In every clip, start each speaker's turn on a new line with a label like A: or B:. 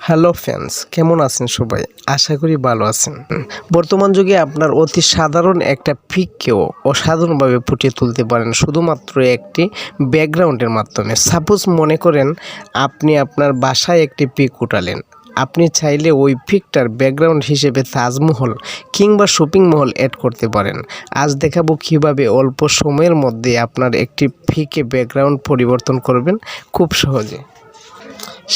A: Hello friends, কেমন আছেন সবাই? আশা করি ভালো আছেন। বর্তমান যুগে আপনার অতি সাধারণ একটা পিককেও অসাধারণভাবে ফুটিয়ে তুলতে পারেন শুধুমাত্র একটি ব্যাকগ্রাউন্ডের মাধ্যমে। সাপোজ মনে করেন আপনি আপনার বাসায় একটি পিক উঠালেন, আপনি চাইলে ওই পিকটার ব্যাকগ্রাউন্ড হিসেবে তাজমহল কিংবা শপিং মল অ্যাড করতে পারেন। আজ দেখাবো কিভাবে অল্প সময়ের মধ্যে আপনার একটি পিকে ব্যাকগ্রাউন্ড পরিবর্তন করবেন খুব সহজে।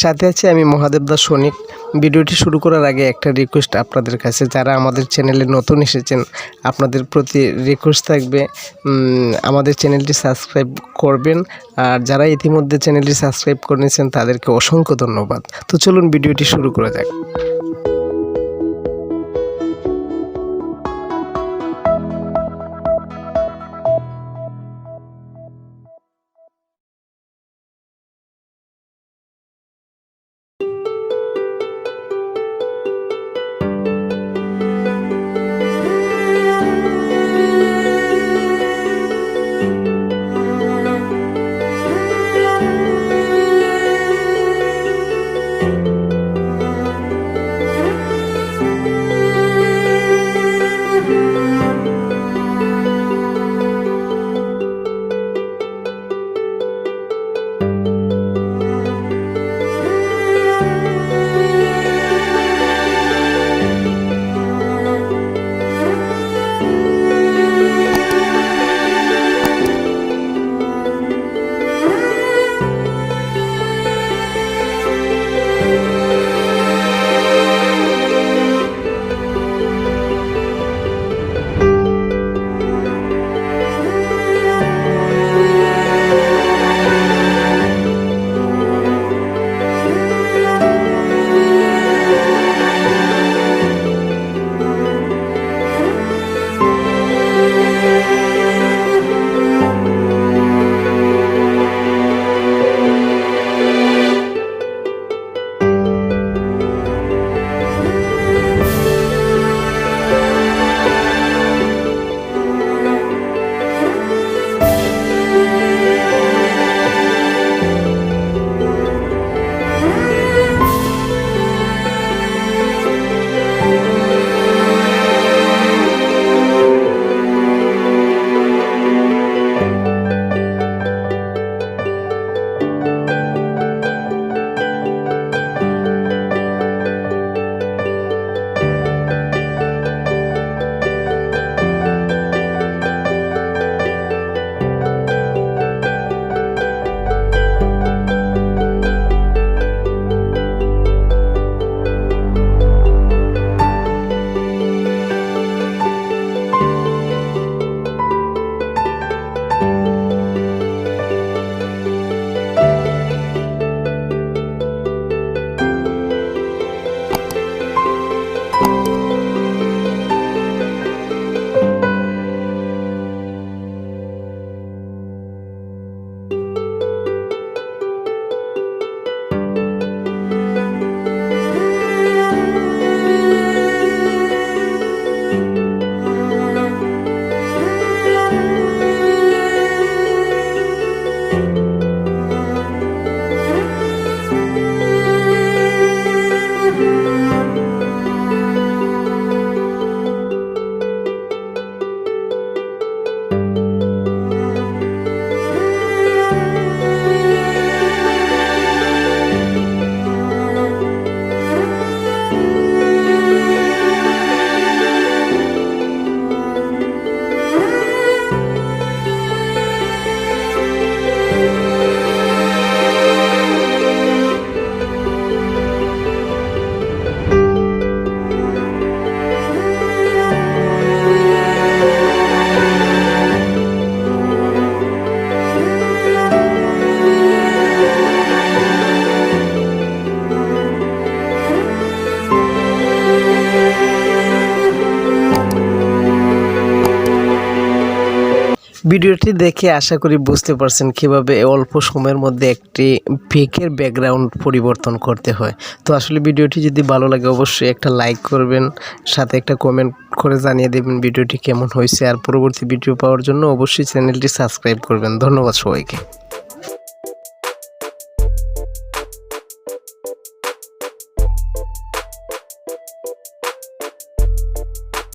A: সাথে আছে আমি মহাদেব দাস সনিক। ভিডিওটি শুরু করার আগে একটা রিকোয়েস্ট আপনাদের কাছে, যারা আমাদের চ্যানেলে নতুন এসেছেন আপনাদের প্রতি রিকোয়েস্ট থাকবে আমাদের চ্যানেলটি সাবস্ক্রাইব করবেন, আর যারা ইতিমধ্যে চ্যানেলটি সাবস্ক্রাইব করে নিয়েছেন তাদেরকে অসংখ্য ধন্যবাদ। তো চলুন ভিডিওটি শুরু করা যাক। ভিডিওটি দেখে আশা করি বুঝতে পারছেন কিভাবে অল্প সময়ের মধ্যে একটি পিকের ব্যাকগ্রাউন্ড পরিবর্তন করতে হয়। তো আসলে ভিডিওটি যদি ভালো লাগে অবশ্যই একটা লাইক করবেন, সাথে একটা কমেন্ট করে জানিয়ে দেবেন ভিডিওটি কেমন হয়েছে। আর পরবর্তী ভিডিও পাওয়ার জন্য অবশ্যই চ্যানেলটি সাবস্ক্রাইব করবেন। ধন্যবাদ সবাইকে।